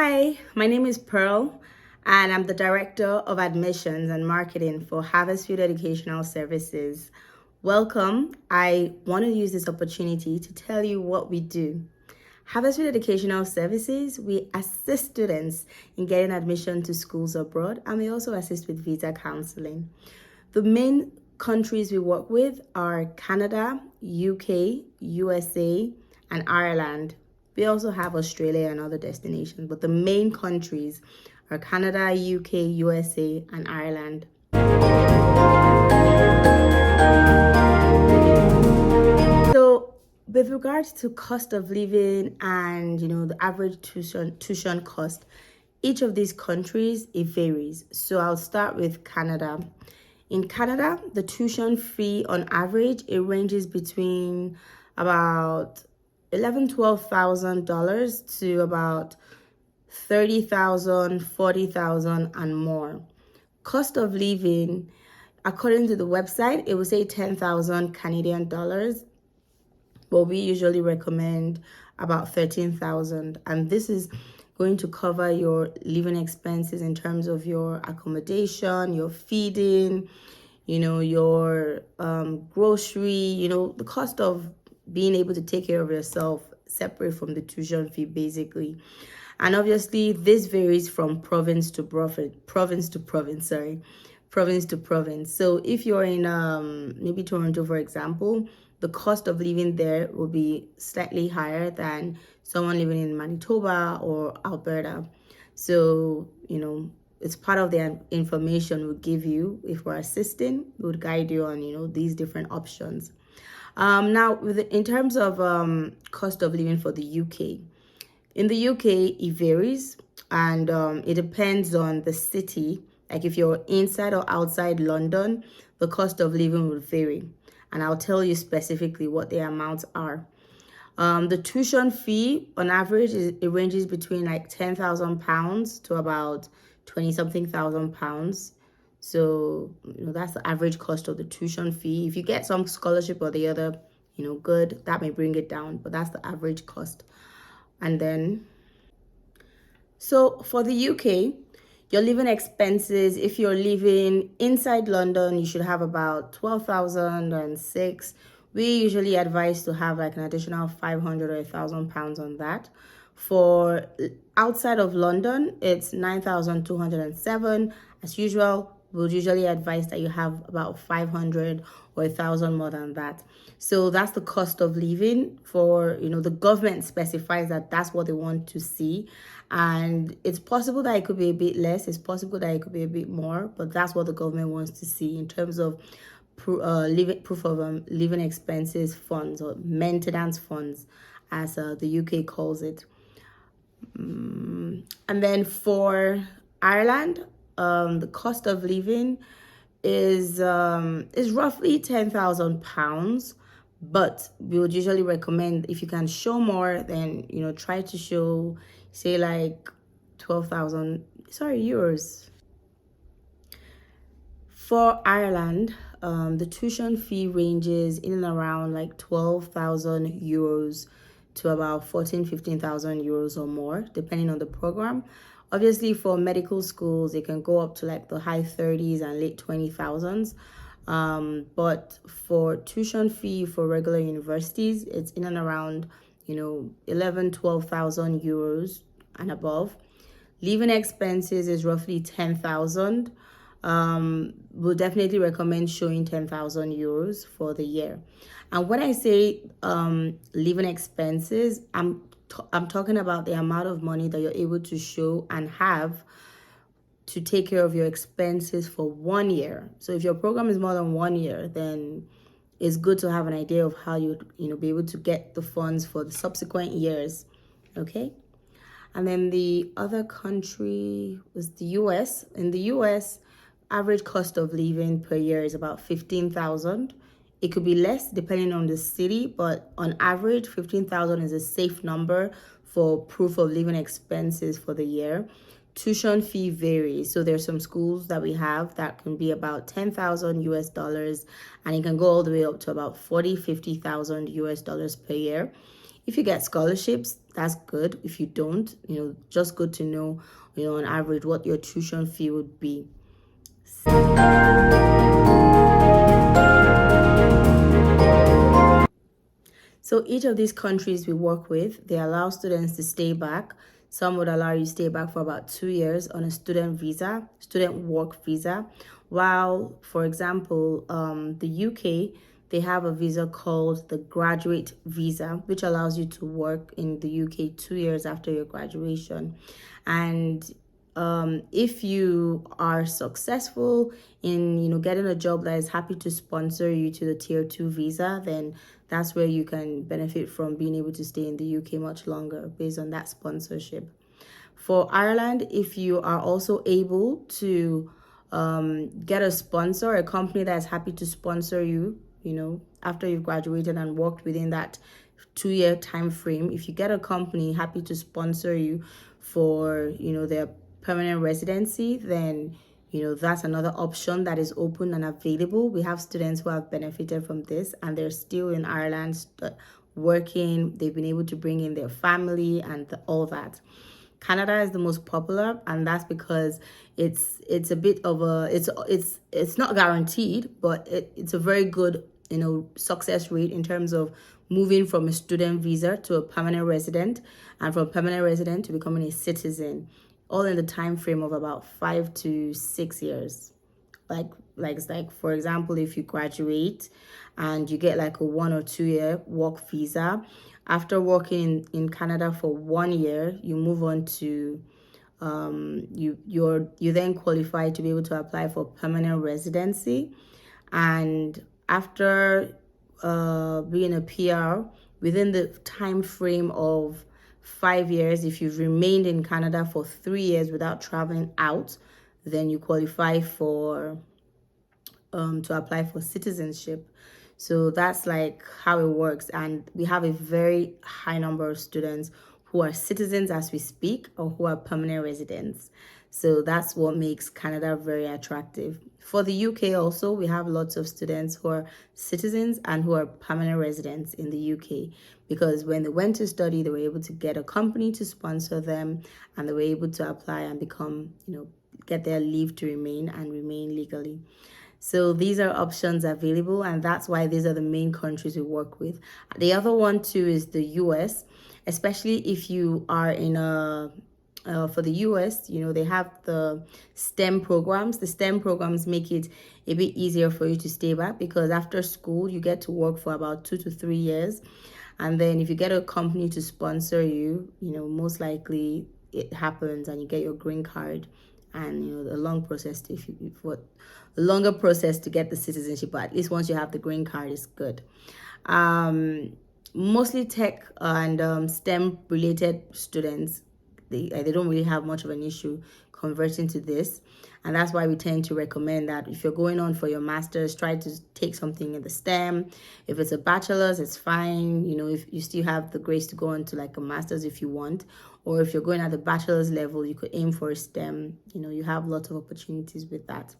Hi, my name is Pearl, and I'm the Director of Admissions and Marketing for Harvestfield Educational Services. Welcome. I want to use this opportunity to tell you what we do. Harvestfield Educational Services, we assist students in getting admission to schools abroad, and we also assist with visa counseling. The main countries we work with are Canada, UK, USA, and Ireland. We also have Australia and other destinations, but the main countries are Canada, UK, USA, and Ireland. So, with regards to cost of living and the average tuition cost, each of these countries it varies. So I'll start with Canada. In Canada, the tuition fee on average it ranges between about $11,000 to $12,000 to about $30,000, $40,000 and more. Cost of living, according to the website, it will say 10,000 Canadian dollars, but we usually recommend about 13,000, and this is going to cover your living expenses in terms of your accommodation, your feeding, your grocery, the cost of being able to take care of yourself separate from the tuition fee basically. And obviously this varies from province to province. So if you're in maybe Toronto, for example, the cost of living there will be slightly higher than someone living in Manitoba or Alberta. So, it's part of the information we'll give you if we're assisting. We would guide you on, these different options. Now, in terms of cost of living for the UK, in the UK, it varies and it depends on the city. Like if you're inside or outside London, the cost of living will vary. And I'll tell you specifically what the amounts are. The tuition fee on average, it ranges between like £10,000 to about 20-something thousand pounds. So, that's the average cost of the tuition fee. If you get some scholarship or the other, good, that may bring it down, but that's the average cost. And then, so for the UK, your living expenses, if you're living inside London, you should have about 12,006. We usually advise to have like an additional 500 or £1,000 on that. For outside of London, it's 9,207. As usual, we'll usually advise that you have about 500 or 1,000 more than that. So that's the cost of living for, the government specifies that that's what they want to see. And it's possible that it could be a bit less. It's possible that it could be a bit more, but that's what the government wants to see in terms of proof of living expenses funds or maintenance funds, as the UK calls it. And then for Ireland, the cost of living is roughly £10,000, but we would usually recommend if you can show more, then try to show, say, like 12,000 euros. For Ireland, the tuition fee ranges in and around like 12,000 euros to about 15,000 euros or more, depending on the program. Obviously, for medical schools, it can go up to like the high 30s and late 20,000s. But for tuition fee for regular universities, it's in and around, 12,000 euros and above. Living expenses is roughly 10,000. We'll definitely recommend showing 10,000 euros for the year. And when I say living expenses, I'm talking about the amount of money that you're able to show and have to take care of your expenses for 1 year. So if your program is more than 1 year, then it's good to have an idea of how you be able to get the funds for the subsequent years. Okay. And then the other country was the US. In the US, average cost of living per year is about 15,000. It could be less depending on the city, but on average, 15,000 is a safe number for proof of living expenses for the year. Tuition fee varies. So there's some schools that we have that can be about 10,000 US dollars, and it can go all the way up to about 50,000 US dollars per year. If you get scholarships, that's good. If you don't, just good to know, on average what your tuition fee would be. So each of these countries we work with, they allow students to stay back. Some would allow you to stay back for about 2 years on a student visa, student work visa. While, for example, the UK, they have a visa called the graduate visa, which allows you to work in the UK 2 years after your graduation. And if you are successful in getting a job that is happy to sponsor you to the tier 2 visa, then that's where you can benefit from being able to stay in the UK much longer based on that sponsorship. For Ireland, if you are also able to get a sponsor, a company that's happy to sponsor you, after you've graduated and worked within that 2-year time frame, if you get a company happy to sponsor you for their permanent residency, then that's another option that is open and available. We have students who have benefited from this and they're still in Ireland working. They've been able to bring in their family and all that. Canada is the most popular, and that's because it's a bit of a it's not guaranteed, but it's a very good success rate in terms of moving from a student visa to a permanent resident, and from permanent resident to becoming a citizen, all in the time frame of about 5 to 6 years. Like for example, if you graduate and you get like a 1 or 2 year work visa, after working in Canada for 1 year, you move on to you then qualify to be able to apply for permanent residency. And after being a PR, within the time frame of 5 years, if you've remained in Canada for 3 years without traveling out, then you qualify for to apply for citizenship. So that's like how it works. And we have a very high number of students who are citizens as we speak, or who are permanent residents. So that's what makes Canada very attractive. For the UK also, we have lots of students who are citizens and who are permanent residents in the UK, because when they went to study, they were able to get a company to sponsor them, and they were able to apply and become, get their leave to remain and remain legally. So these are options available, and that's why these are the main countries we work with. The other one too is the US, especially if you are in for the US, they have the STEM programs. The STEM programs make it a bit easier for you to stay back, because after school, you get to work for about 2 to 3 years. And then if you get a company to sponsor you, most likely it happens and you get your green card. And the long process a longer process to get the citizenship, but at least once you have the green card, it's good. Mostly tech and STEM related students, they don't really have much of an issue converting to this, and that's why we tend to recommend that if you're going on for your master's, try to take something in the STEM. If it's a bachelor's, it's fine. If you still have the grace to go on to like a master's if you want, or if you're going at the bachelor's level, you could aim for a STEM. You have lots of opportunities with that.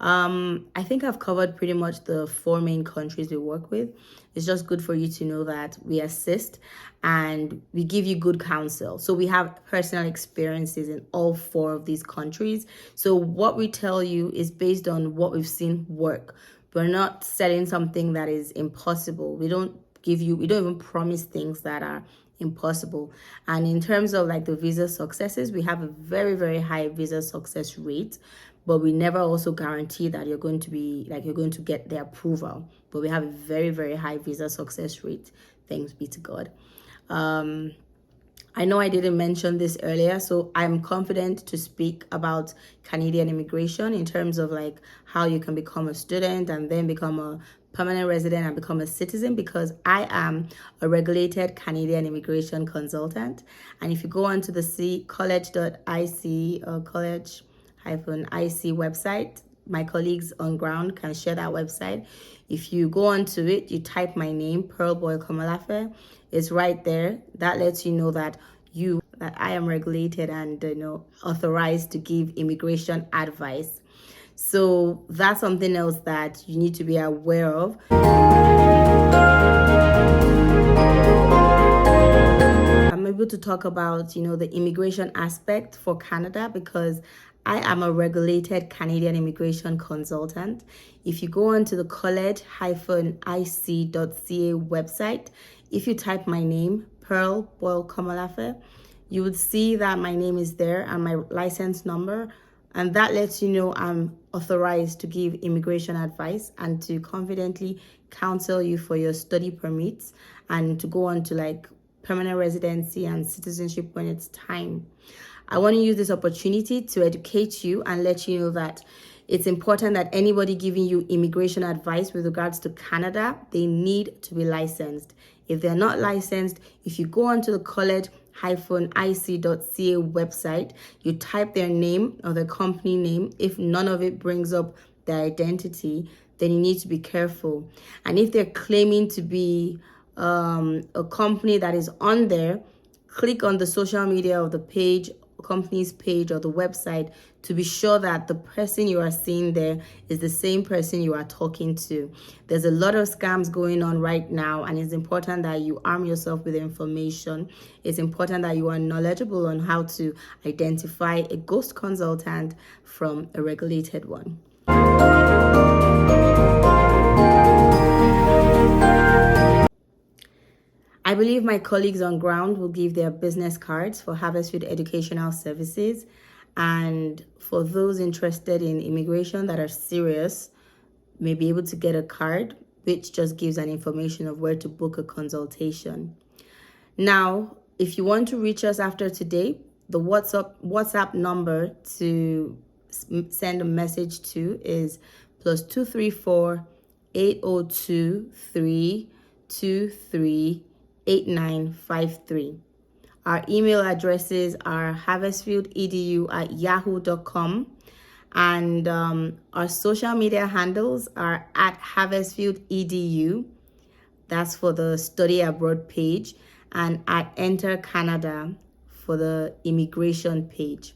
I think I've covered pretty much the 4 main countries we work with. It's just good for you to know that we assist and we give you good counsel. So we have personal experiences in all 4 of these countries. So what we tell you is based on what we've seen work. We're not selling something that is impossible. We don't even promise things that are impossible. And in terms of like the visa successes, we have a very, very high visa success rate, but we never also guarantee that you're going to get the approval. But we have a very, very high visa success rate. Thanks be to God. I know I didn't mention this earlier, so I'm confident to speak about Canadian immigration in terms of like how you can become a student and then become a permanent resident and become a citizen, because I am a regulated Canadian immigration consultant. And if you go onto the college.ic or college-ic website, my colleagues on ground can share that website. If you go onto it, you type my name, Pearl Boy Komalafe. It's right there. That lets you know that I am regulated and authorized to give immigration advice. So that's something else that you need to be aware of. able to talk about, the immigration aspect for Canada because I am a regulated Canadian immigration consultant. If you go onto the college-ic.ca website, if you type my name, Pearl Boyle Komolafe, you would see that my name is there and my license number, and that lets you know I'm authorized to give immigration advice and to confidently counsel you for your study permits and to go on to like permanent residency and citizenship when it's time. I want to use this opportunity to educate you and let you know that it's important that anybody giving you immigration advice with regards to Canada, they need to be licensed. If they're not licensed, if you go onto the college-ic.ca website, you type their name or their company name. If none of it brings up their identity, then you need to be careful. And if they're claiming to be a company that is on there, click on the social media of the page, company's page or the website to be sure that the person you are seeing there is the same person you are talking to. There's a lot of scams going on right now, and it's important that you arm yourself with information. It's important that you are knowledgeable on how to identify a ghost consultant from a regulated one. I believe my colleagues on ground will give their business cards for Harvestfield Educational Services. And for those interested in immigration that are serious, may be able to get a card, which just gives an information of where to book a consultation. Now, if you want to reach us after today, the WhatsApp number to send a message to is +234 802 323 8953. Our email addresses are harvestfieldedu@yahoo.com, and our social media handles are at harvestfieldedu. That's for the study abroad page, and at Enter Canada for the immigration page.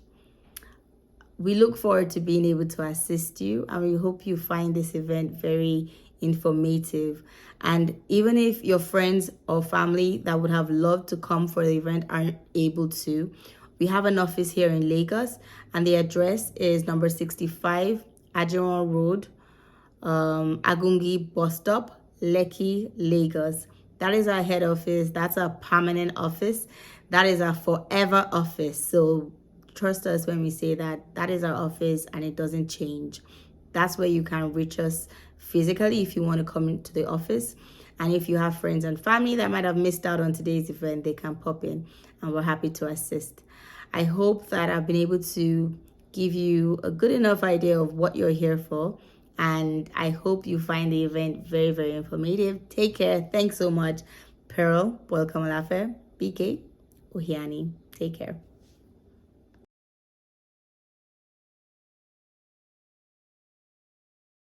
We look forward to being able to assist you, and we hope you find this event very informative. And even if your friends or family that would have loved to come for the event aren't able to, we have an office here in Lagos, and the address is number 65 Ajiron Road, Agungi Bus Stop, Lekki, Lagos. That is our head office. That's our permanent office. That is our forever office. So trust us when we say that that is our office and it doesn't change. That's where you can reach us physically if you want to come into the office. And if you have friends and family that might have missed out on today's event, they can pop in and we're happy to assist. I hope that I've been able to give you a good enough idea of what you're here for. And I hope you find the event very, very informative. Take care. Thanks so much. Pearl, welcome, Alafe, BK, Ohiani. Take care.